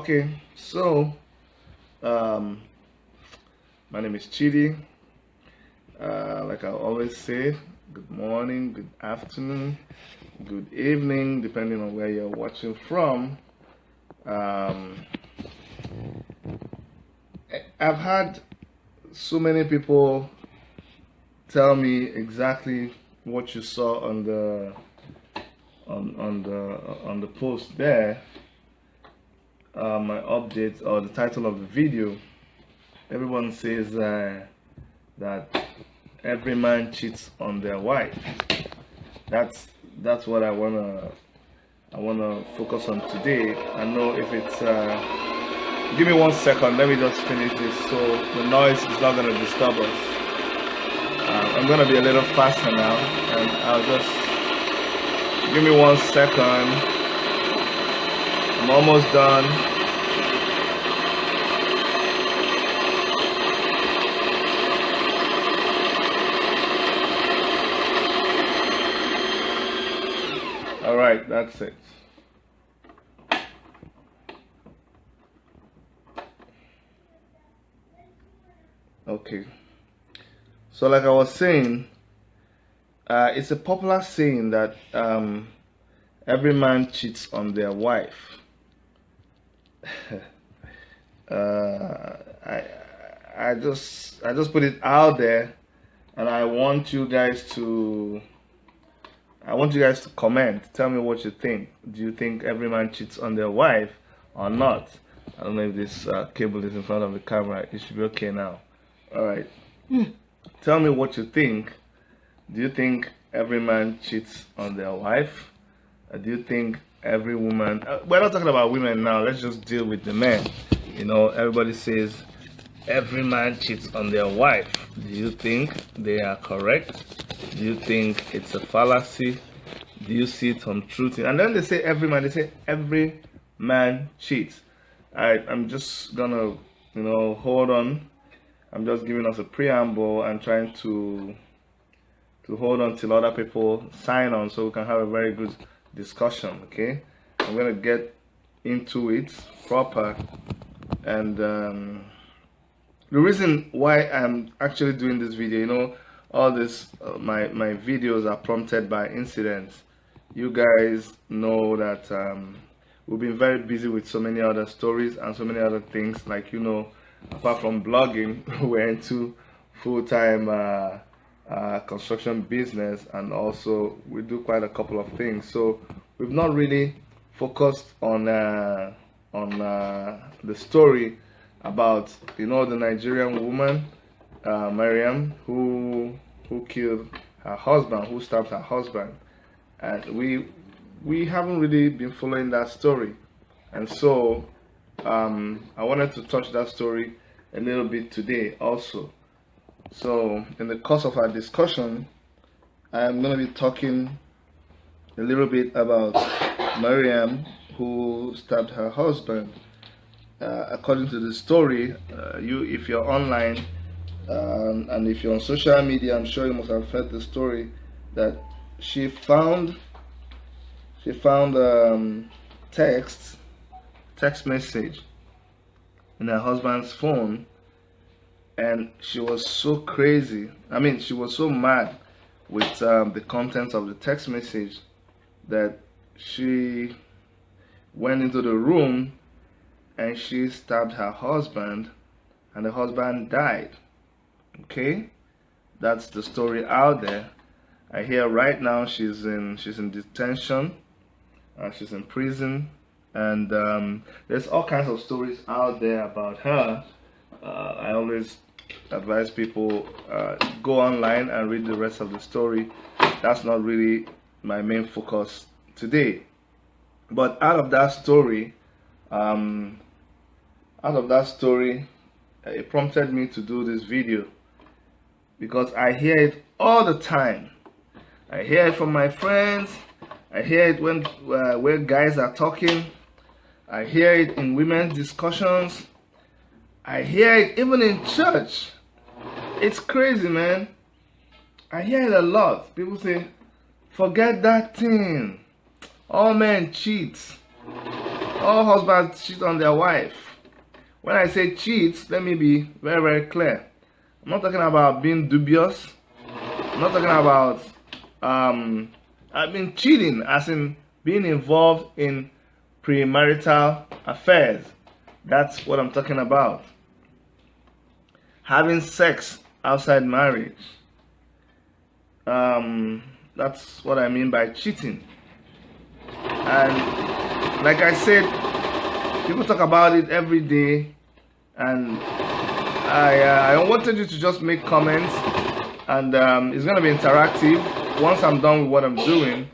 Okay, so um, my name is Chidi. Like I always say, good morning, good afternoon, good evening, depending on where you're watching from. I've had so many people tell me exactly what you saw on the post there. My update or the title of the video. Everyone says that every man cheats on their wife. That's what I wanna focus on today. I know if it's give me 1 second. Let me just finish this so the noise is not gonna disturb us. I'm gonna be a little faster now, and I'll just give me 1 second. I'm almost done. All right, that's it. Okay. So like I was saying, it's a popular saying that every man cheats on their wife. I just put it out there, and I want you guys to comment. Tell me what you think. Do you think every man cheats on their wife or not? I don't know if this cable is in front of the camera. It should be okay now. All right. Tell me what you think. Do you think every man cheats on their wife? Do you think every woman... we're not talking about women now. Let's just deal with the men. You know, everybody says every man cheats on their wife. Do you think they are correct? Do you think it's a fallacy? Do you see some truth in? And then they say every man. They say every man cheats. I'm just gonna, hold on. I'm just giving us a preamble and trying to hold on till other people sign on so we can have a very good discussion. Okay, I'm gonna get into it proper. And the reason why I'm actually doing this video, all this my videos are prompted by incidents. You guys know that we've been very busy with so many other stories and so many other things, like apart from blogging, we're into full-time construction business, and also we do quite a couple of things, so we've not really focused on the story about the Nigerian woman, Mariam, who killed her husband, who stabbed her husband. And we haven't really been following that story, and so I wanted to touch that story a little bit today also. So in the course of our discussion, I'm going to be talking a little bit about Mariam, who stabbed her husband. According to the story, if you're online and if you're on social media, I'm sure you must have heard the story that she found text message in her husband's phone, and she was so crazy. I mean, she was so mad with the contents of the text message that she went into the room and she stabbed her husband, and the husband died. Okay, that's the story out there. I hear right now she's in detention, she's in prison, and there's all kinds of stories out there about her. I always advise people go online and read the rest of the story. That's not really my main focus today. But out of that story, it prompted me to do this video because I hear it all the time. I hear it from my friends. I hear it when guys are talking. I hear it in women's discussions. I hear it even in church. It's crazy, man. I hear it a lot. People say, forget that thing. All men cheat. All husbands cheat on their wife. When I say cheat, let me be very, very clear. I'm not talking about being dubious. I'm not talking about I mean cheating, as in being involved in premarital affairs. That's what I'm talking about. Having sex outside marriage. That's what I mean by cheating. And like I said, people talk about it every day, and I wanted you to just make comments, and it's going to be interactive. Once I'm done with what I'm doing,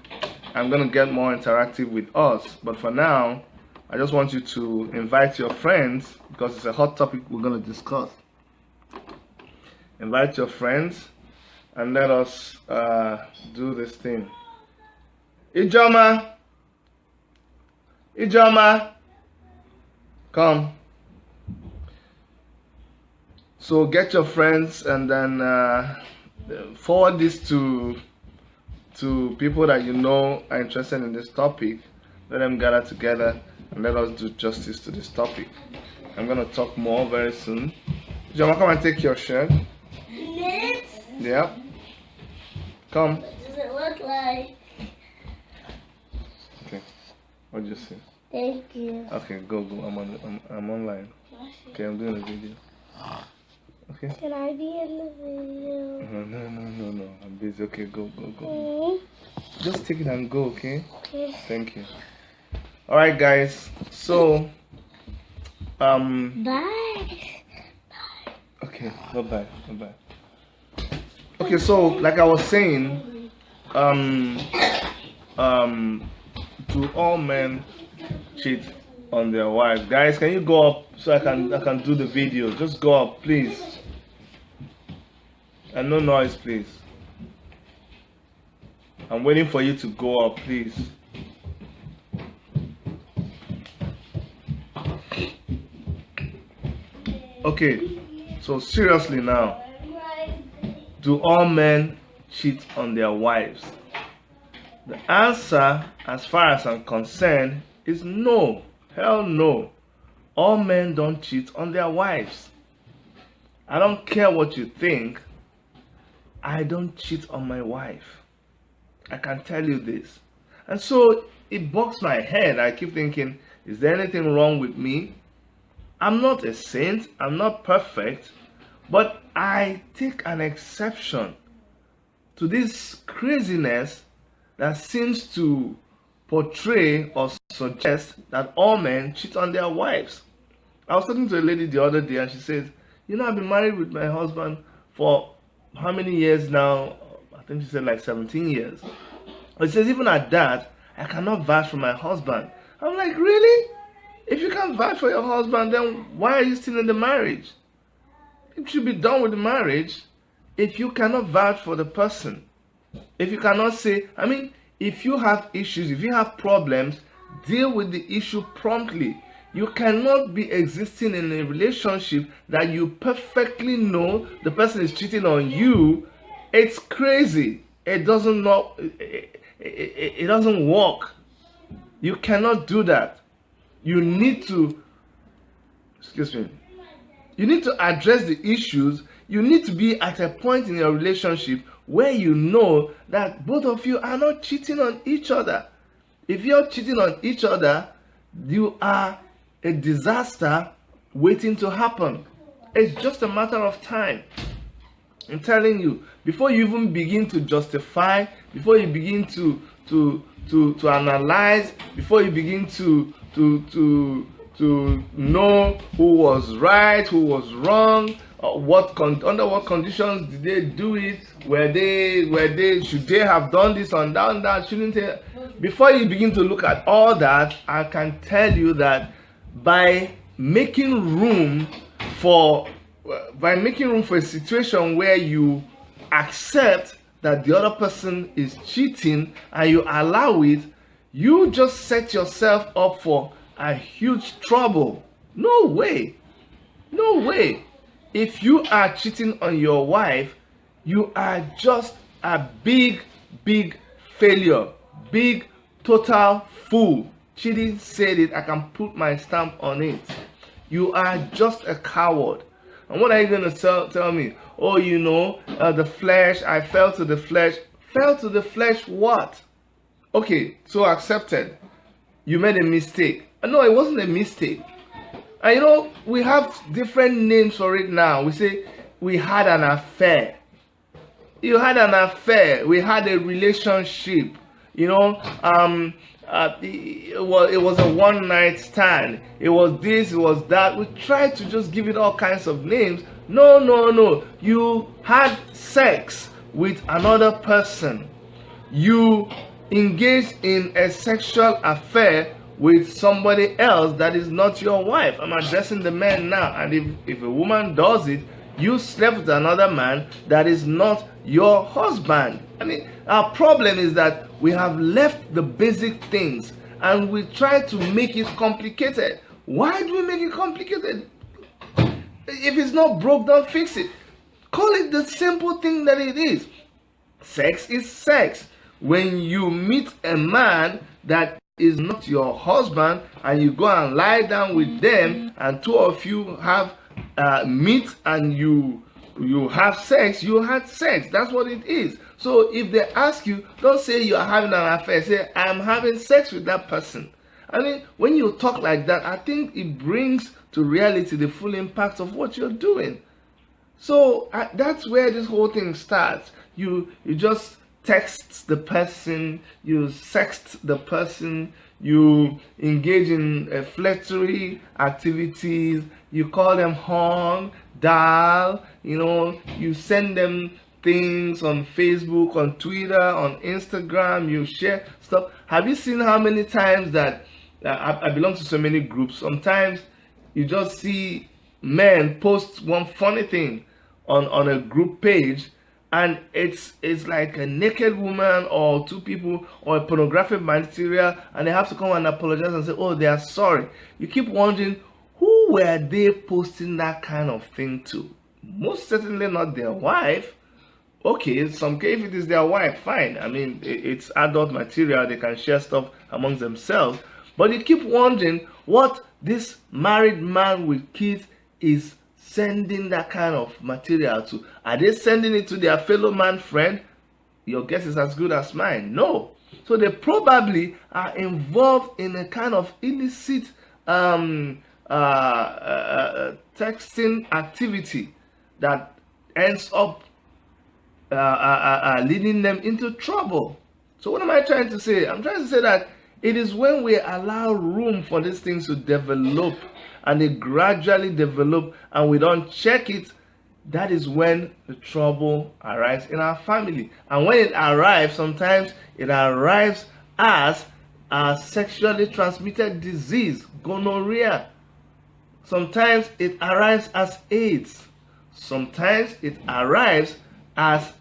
I'm going to get more interactive with us. But for now, I just want you to invite your friends, because it's a hot topic we're going to discuss. Invite your friends and let us do this thing. Ijoma, come. So get your friends and then forward this to people that you know are interested in this topic. Let them gather together and let us do justice to this topic. I'm gonna talk more very soon. Ijoma, come and take your shirt. Yeah. Come. What does it look like? Okay. What did you say? Thank you. Okay, go. I'm online. Okay, I'm doing a video. Okay. Can I be in the video? No. I'm busy. Okay, go. Just take it and go, okay? Okay. Thank you. All right, guys. So, Bye. okay. Bye. Okay, so like I was saying, do all men cheat on their wives? Guys, can you go up so I can do the video? Just go up, please. And no noise, please. I'm waiting for you to go up, please. Okay, so seriously now, do all men cheat on their wives? The answer, as far as I'm concerned, is no. Hell no. All men don't cheat on their wives. I don't care what you think. I don't cheat on my wife. I can tell you this. And so it bugs my head. I keep thinking, is there anything wrong with me? I'm not a saint. I'm not perfect. But I take an exception to this craziness that seems to portray or suggest that all men cheat on their wives. I was talking to a lady the other day and she says, you know, I've been married with my husband for how many years now? I think she said like 17 years. But she says, even at that, I cannot vouch for my husband. I'm like, really? If you can't vouch for your husband, then why are you still in the marriage? It should be done with the marriage if you cannot vouch for the person. If you cannot say, I mean, if you have issues, if you have problems, deal with the issue promptly. You cannot be existing in a relationship that you perfectly know the person is cheating on you. It's crazy. It doesn't work. You cannot do that. You need to, you need to address the issues. You need to be at a point in your relationship where you know that both of you are not cheating on each other. If you're cheating on each other, you are a disaster waiting to happen. It's just a matter of time. I'm telling you, before you even begin to justify, before you begin to analyze, before you begin to know who was right, who was wrong, under what conditions did they do it, should they have done this or done that, shouldn't they? Before you begin to look at all that, I can tell you that by making room for a situation where you accept that the other person is cheating and you allow it, you just set yourself up for a huge trouble. No way. If you are cheating on your wife, you are just a big failure, big total fool. Chidi said it. I can put my stamp on it. You are just a coward. And what are you going to tell me? Oh, you know, the flesh, I fell to the flesh. Fell to the flesh what? Okay, so accepted. You made a mistake. No, it wasn't a mistake. And you know, we have different names for it now. We say, we had an affair. You had an affair. We had a relationship. You know, it was a one-night stand. It was this, it was that. We tried to just give it all kinds of names. No, no, no. You had sex with another person. You engaged in a sexual affair with somebody else that is not your wife. I'm addressing the men now. And if a woman does it, you slept with another man that is not your husband. I mean, our problem is that we have left the basic things and we try to make it complicated. Why do we make it complicated? If it's not broke, don't fix it. Call it the simple thing that it is. Sex is sex. When you meet a man that is not your husband and you go and lie down with them and two of you have meet and you have sex, you had sex. That's what it is. So if they ask you, don't say you are having an affair. Say, I'm having sex with that person. I mean, when you talk like that, I think it brings to reality the full impact of what you're doing. So that's where this whole thing starts. You just text the person, you sext the person, you engage in flirty activities, you call them hon, dial, you know, you send them things on Facebook, on Twitter, on Instagram, you share stuff. Have you seen how many times that I belong to so many groups? Sometimes you just see men post one funny thing on a group page, and it's like a naked woman or two people or a pornographic material, and they have to come and apologize and say, oh, they are sorry. You keep wondering, who were they posting that kind of thing to? Most certainly not their wife. Okay, in some case, if it is their wife, fine. I mean, it's adult material. They can share stuff amongst themselves. But you keep wondering what this married man with kids is sending that kind of material to. Are they sending it to their fellow man friend? Your guess is as good as mine. No. So they probably are involved in a kind of illicit texting activity that ends up leading them into trouble. So what am I trying to say? I'm trying to say that it is when we allow room for these things to develop, and they gradually develop, and we don't check it, that is when the trouble arrives in our family. And when it arrives, sometimes it arrives as a sexually transmitted disease, gonorrhea. Sometimes it arrives as AIDS. Sometimes it arrives as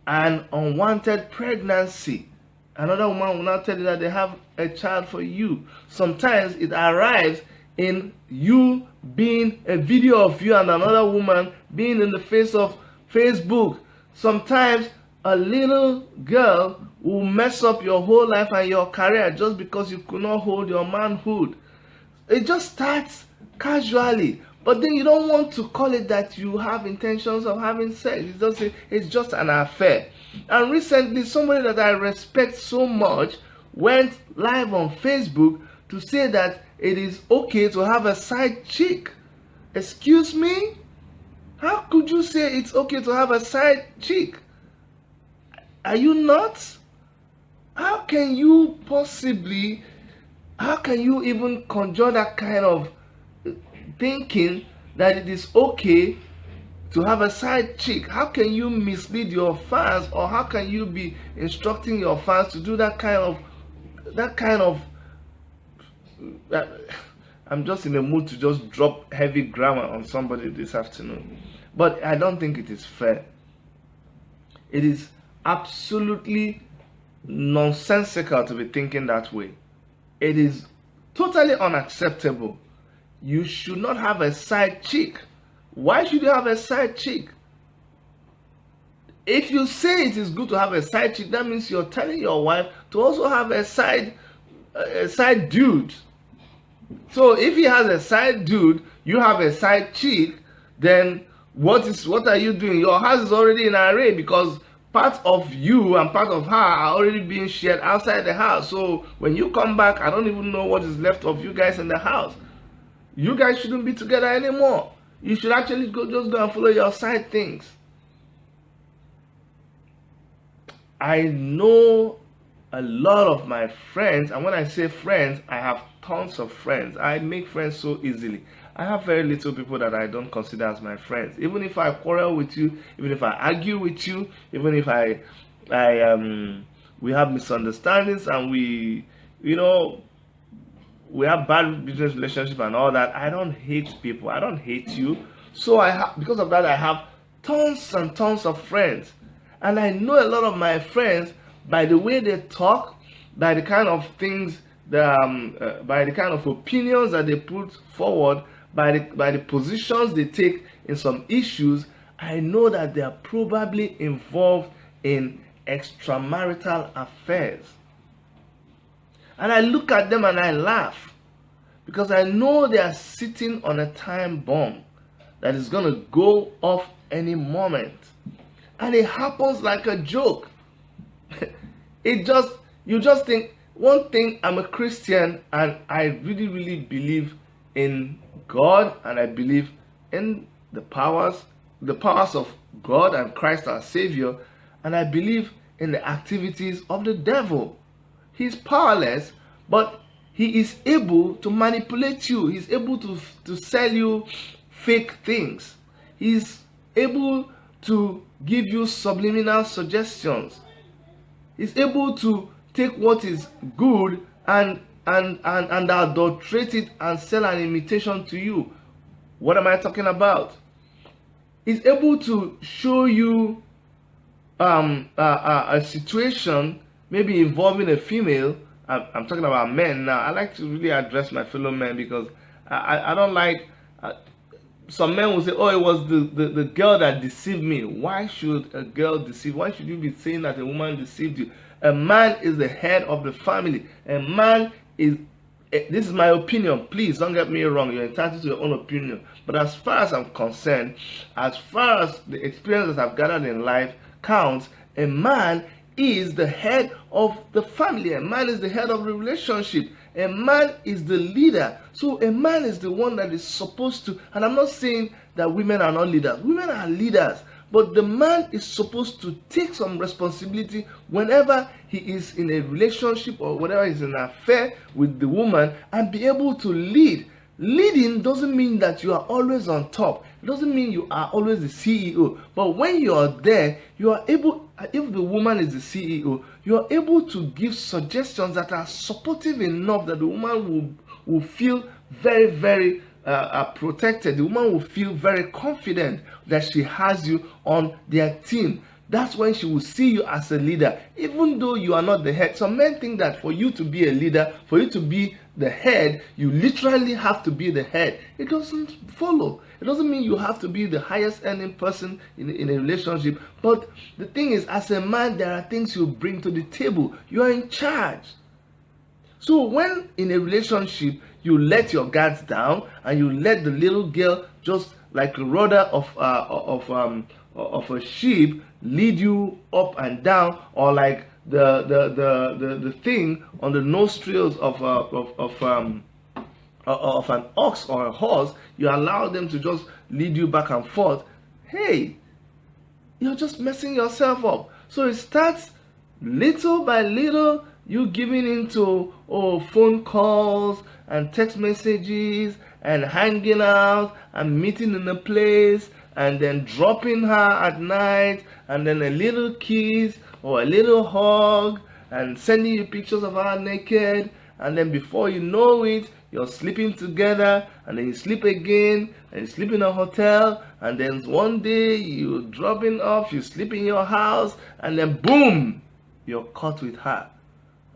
an unwanted pregnancy. Another woman will now tell you that they have a child for you. Sometimes it arrives in you being a video of you and another woman being in the face of Facebook. Sometimes a little girl will mess up your whole life and your career just because you could not hold your manhood. It just starts casually, but then you don't want to call it that you have intentions of having sex. It's just an affair. And recently, somebody that I respect so much went live on Facebook to say that it is okay to have a side chick. Excuse me? How could you say it's okay to have a side chick? Are you nuts? How can you even conjure that kind of thinking that it is okay to have a side chick? How can you mislead your fans, or how can you be instructing your fans to do that kind of I'm just in the mood to just drop heavy grammar on somebody this afternoon. But I don't think it is fair. It is absolutely nonsensical to be thinking that way. It is totally unacceptable. You should not have a side chick. Why should you have a side chick? If you say it is good to have a side chick, that means you're telling your wife to also have a side a side dude. So if he has a side dude, you have a side chick, then what are you doing? Your house is already in array because part of you and part of her are already being shared outside the house. So when you come back, I don't even know what is left of you guys in the house. You guys shouldn't be together anymore. You should actually just go and follow your side things. I know a lot of my friends, and when I say friends, I have tons of friends. I make friends so easily. I have very little people that I don't consider as my friends. Even if I quarrel with you, even if I argue with you, even if we have misunderstandings and we have bad business relationship and all that, I don't hate people. I don't hate you. So because of that, I have tons and tons of friends. And I know a lot of my friends by the way they talk, by the kind of things, by the kind of opinions that they put forward, by the positions they take in some issues. I know that they are probably involved in extramarital affairs. And I look at them and I laugh because I know they are sitting on a time bomb that is going to go off any moment. And it happens like a joke. You just think, one thing, I'm a Christian and I really, really believe in God, and I believe in the powers of God and Christ our Savior, and I believe in the activities of the devil. He's powerless, but he is able to manipulate you. He's able to sell you fake things. He's able to give you subliminal suggestions. He's able to take what is good and adulterate it and sell an imitation to you. What am I talking about? He's able to show you a situation maybe involving a female. I'm talking about men now. I like to really address my fellow men because I don't like some men will say, oh, it was the girl that deceived me. Why should a girl deceive? Why should you be saying that a woman deceived you? A man is the head of the family. A man is, this is my opinion, please don't get me wrong, you're entitled to your own opinion. But as far as I'm concerned, as far as the experiences I've gathered in life counts, a man is the head of the family. A man is the head of the relationship. A man is the leader. So a man is the one that is supposed to, and I'm not saying that women are not leaders. Women are leaders. But the man is supposed to take some responsibility whenever he is in a relationship or whenever he's in an affair with the woman and be able to lead. Leading doesn't mean that you are always on top. It doesn't mean you are always the CEO. But when you are there, you are able, if the woman is the CEO, you are able to give suggestions that are supportive enough that the woman will feel very, very protected. The woman will feel very confident that she has you on their team. That's when she will see you as a leader, even though you are not the head. Some men think that for you to be a leader, for you to be the head, you literally have to be the head. It doesn't follow. It doesn't mean you have to be the highest earning person in a relationship. But the thing is, as a man, there are things you bring to the table. You are in charge. So when in a relationship, you let your guards down and you let the little girl just like a rudder of a sheep lead you up and down, or like the thing on the nostrils of an ox or a horse, you allow them to just lead you back and forth. Hey, you're just messing yourself up. So it starts little by little, you giving into phone calls and text messages and hanging out and meeting in a place and then dropping her at night and then a little kiss or a little hug and sending you pictures of her naked, and then before you know it, you're sleeping together, and then you sleep again, and you sleep in a hotel, and then one day you're dropping off, you sleep in your house, and then boom, you're caught with her.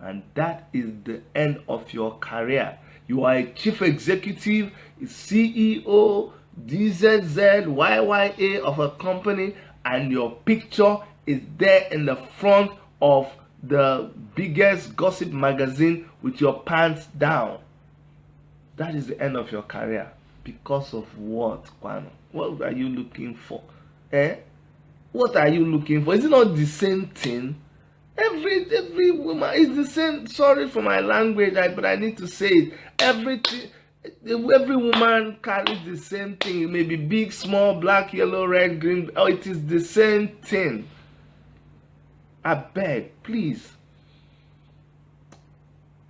And that is the end of your career. You are a chief executive, a CEO, DZZ, YYA of a company, and your picture is there in the front of the biggest gossip magazine with your pants down. That is the end of your career. Because of what, Kwano? What are you looking for? What are you looking for? Is it not the same thing? Every woman is the same. Sorry for my language, but I need to say it. Every woman carries the same thing. It may be big, small, black, yellow, red, green. Oh, it is the same thing. I beg, please.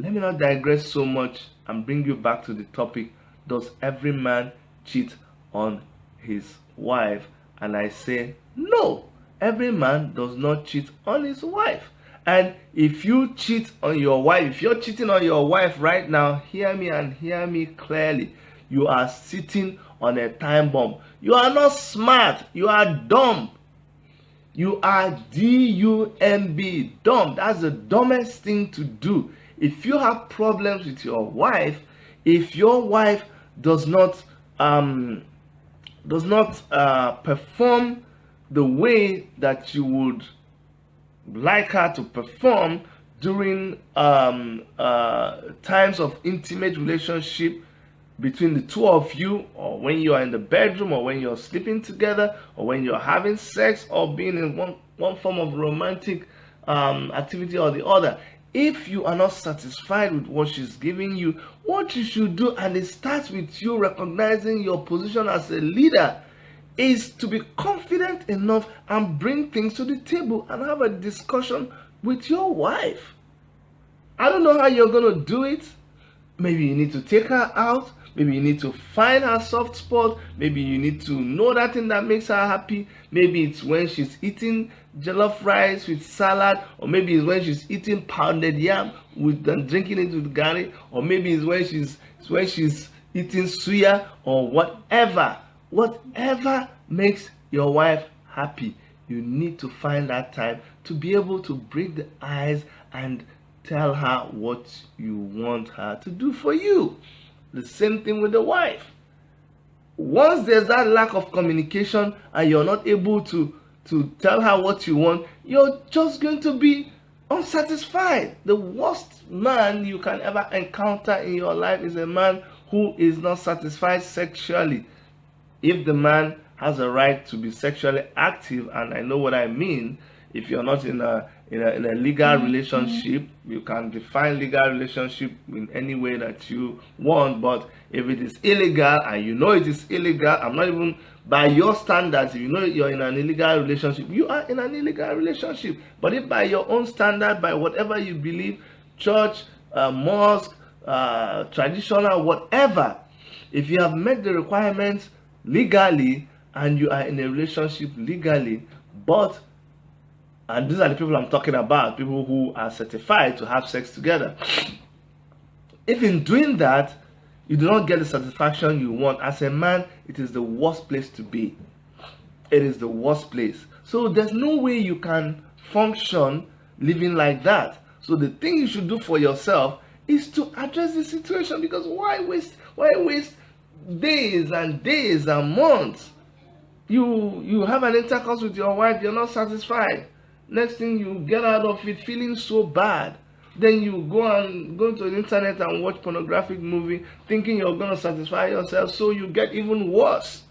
Let me not digress so much and bring you back to the topic. Does every man cheat on his wife? And I say, no. Every man does not cheat on his wife. And if you cheat on your wife, if you're cheating on your wife right now, hear me and hear me clearly. You are sitting on a time bomb. You are not smart. You are dumb. You are D-U-M-B, dumb. That's the dumbest thing to do. If you have problems with your wife, if your wife does not perform the way that you would like her to perform during times of intimate relationship between the two of you, or when you are in the bedroom, or when you're sleeping together, or when you're having sex, or being in one form of romantic activity or the other. If you are not satisfied with what she's giving you, what you should do, and it starts with you recognizing your position as a leader, is to be confident enough and bring things to the table and have a discussion with your wife. I don't know how you're going to do it. Maybe you need to take her out. Maybe you need to find her soft spot. Maybe you need to know that thing that makes her happy. Maybe it's when she's eating jollof rice with salad, or maybe it's when she's eating pounded yam and drinking it with garlic, or maybe it's when she's eating suya, or whatever. Whatever makes your wife happy, you need to find that time to be able to break the ice and tell her what you want her to do for you. The same thing with the wife. Once there's that lack of communication and you're not able to tell her what you want, you're just going to be unsatisfied. The worst man you can ever encounter in your life is a man who is not satisfied sexually. If the man has a right to be sexually active, and I know what I mean, if you're not in a legal relationship, you can define legal relationship in any way that you want. But if it is illegal, and you know it is illegal, I'm not even by your standards. If you know you're in an illegal relationship, you are in an illegal relationship. But if by your own standard, by whatever you believe, church, mosque, traditional, whatever, if you have met the requirements legally and you are in a relationship legally, and these are the people I'm talking about, people who are certified to have sex together. If in doing that, you do not get the satisfaction you want, as a man, it is the worst place to be. It is the worst place. So there's no way you can function living like that. So the thing you should do for yourself is to address the situation, because why waste days and days and months? You have an intercourse with your wife, you're not satisfied. Next thing, you get out of it feeling so bad. Then you go to the internet and watch pornographic movie, thinking you're going to satisfy yourself, so you get even worse.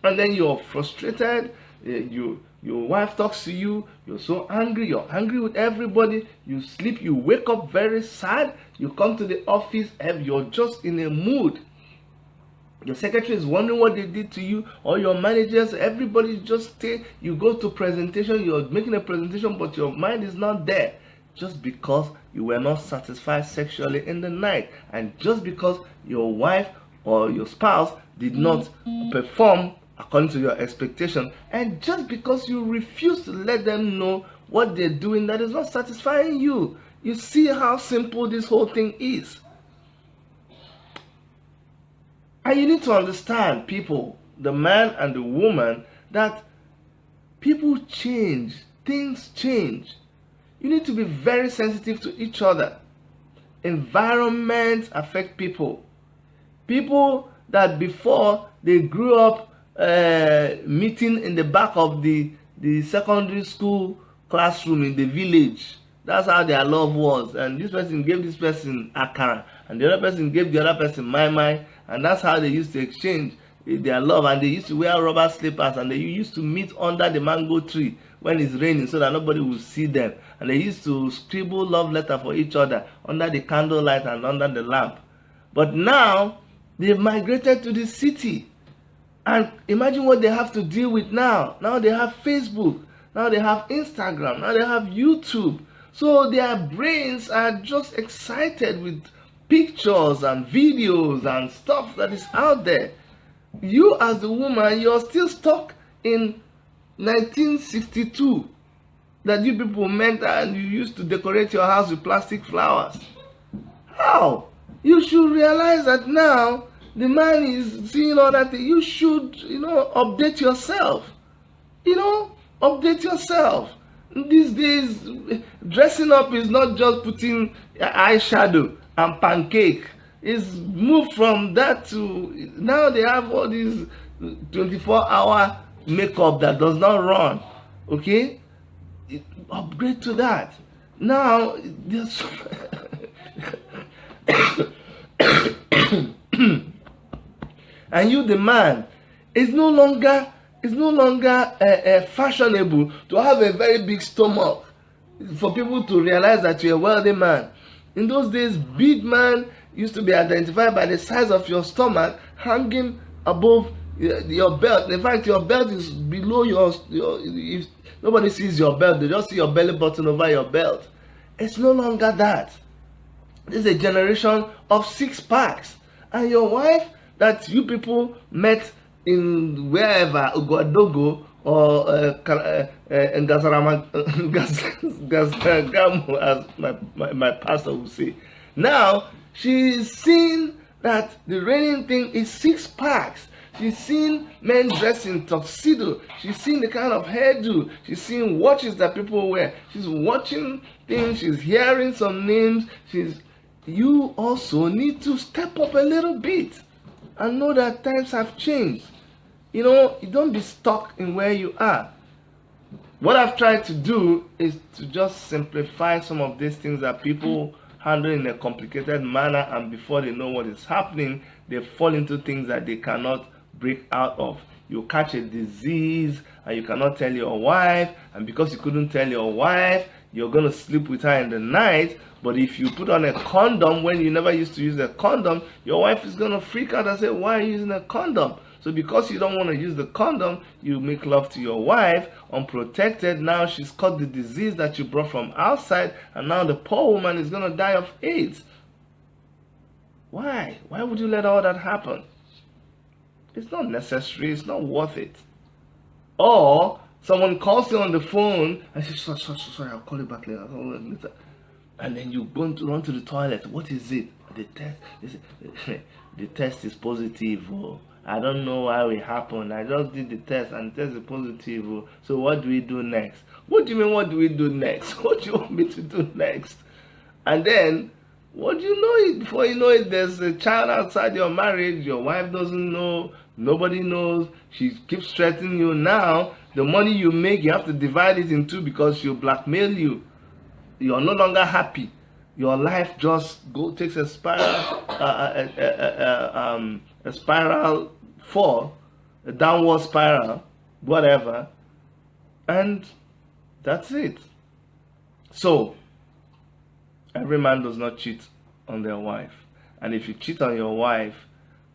And then you're frustrated. Your wife talks to you, you're so angry, you're angry with everybody. You sleep, you wake up very sad. You come to the office and you're just in a mood. Your secretary is wondering what they did to you, or your managers, everybody just stay. You go to presentation, you're making a presentation, but your mind is not there, just because you were not satisfied sexually in the night, and just because your wife or your spouse did not perform according to your expectation, and just because you refuse to let them know what they're doing that is not satisfying you. You see how simple this whole thing is. And you need to understand, people, the man and the woman, that people change, things change. You need to be very sensitive to each other. Environments affect people. People that before they grew up meeting in the back of the secondary school classroom in the village, That's how their love was. And this person gave this person akara, and the other person gave the other person mai, and that's how they used to exchange their love. And they used to wear rubber slippers, and they used to meet under the mango tree when it's raining so that nobody will see them. And they used to scribble love letter for each other under the candlelight and under the lamp. But now they've migrated to the city. And imagine what they have to deal with now. Now they have Facebook. Now they have Instagram. Now they have YouTube. So their brains are just excited with pictures and videos and stuff that is out there. You as the woman, you're still stuck in 1962 that you people met and you used to decorate your house with plastic flowers. How? You should realize that now the man is seeing all that. You should, update yourself. Update yourself. These days, dressing up is not just putting eyeshadow and pancake. It's moved from that to now they have all these 24-hour makeup that does not run. Okay? Upgrade to that. Now, there's and you, the man, it's no longer fashionable to have a very big stomach for people to realize that you're a wealthy man. In those days, big man used to be identified by the size of your stomach hanging above your belt. In fact, your belt is below your if nobody sees your belt, they just see your belly button over your belt. It's no longer that. This is a generation of 6-packs. And your wife that you people met in wherever, Ugodogo or Ngazarama, as my pastor would say. Now, she's seen that the reigning thing is 6-packs. She's seen men dressed in tuxedo. She's seen the kind of hairdo. She's seen watches that people wear. She's watching things. She's hearing some names. You also need to step up a little bit and know that times have changed. You don't be stuck in where you are. What I've tried to do is to just simplify some of these things that people handle in a complicated manner, and before they know what is happening, they fall into things that they cannot break out of. You catch a disease and you cannot tell your wife, and because you couldn't tell your wife, you're going to sleep with her in the night. But if you put on a condom when you never used to use a condom, your wife is going to freak out and say, why are you using a condom? So because you don't want to use the condom, you make love to your wife unprotected. Now she's caught the disease that you brought from outside, and now the poor woman is going to die of AIDS. Why? Why would you let all that happen? It's not necessary. It's not worth it. Or someone calls you on the phone and says, sorry, I'll call you back later. And then you run to the toilet. What is it? The test. The test is positive. Oh, I don't know how it happened. I just did the test and the test is positive. Oh. So what do we do next? What do you mean, what do we do next? What do you want me to do next? And then, what do you know it? Before you know it, there's a child outside your marriage. Your wife doesn't know. Nobody knows. She keeps threatening you. Now, the money you make, you have to divide it in two because she'll blackmail you. You're no longer happy. Your life just takes a spiral, a spiral fall, a downward spiral, whatever, and that's it. So, every man does not cheat on their wife, and if you cheat on your wife,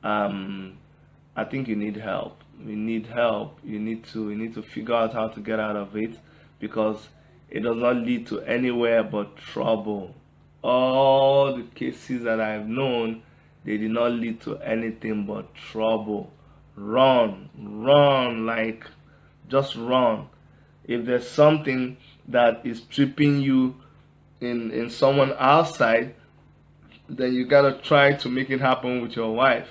I think you need help. You need help. You need to figure out how to get out of it, because it does not lead to anywhere but trouble. All the cases that I've known, they did not lead to anything but trouble. Run, like just run. If there's something that is tripping you in someone outside, then you gotta try to make it happen with your wife.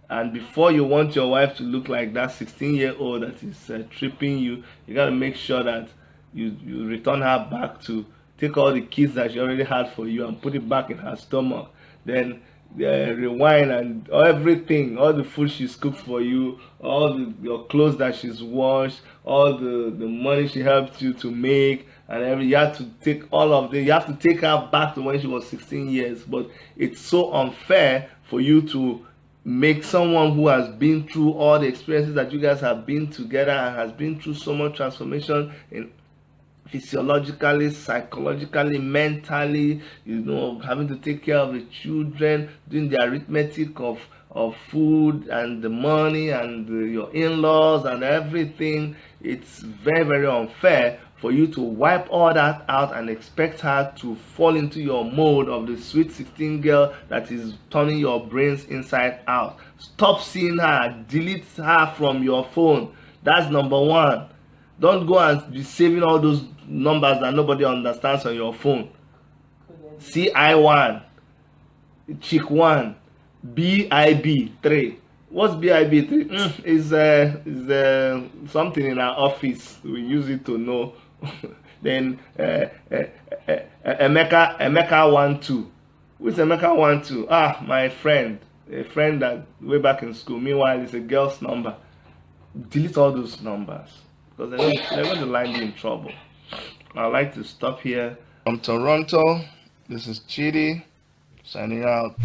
And before you want your wife to look like that 16-year-old that is tripping you, you gotta make sure that you return her back to take all the kids that she already had for you and put it back in her stomach. Then rewind and everything, all the food she's cooked for you, all your clothes that she's washed, all the money she helped you to make, and you have to take all of them. You have to take her back to when she was 16 years. But it's so unfair for you to make someone who has been through all the experiences that you guys have been together and has been through so much transformation in physiologically, psychologically, mentally, having to take care of the children, doing the arithmetic of food and the money and your in-laws and everything. It's very, very unfair for you to wipe all that out and expect her to fall into your mode of the sweet 16 girl that is turning your brains inside out. Stop seeing her. Delete her from your phone. That's number one. Don't go and be saving all those numbers that nobody understands on your phone. CI1, chick 1, BIB 3. What's BIB 3? Is something in our office. We use it to know. Then Emeka 1 2. Who's Emeka 1 2? Ah, my friend. A friend that way back in school. Meanwhile, it's a girl's number. Delete all those numbers, because they're going to land you in trouble. I'd like to stop here. From Toronto, this is Chidi, signing out.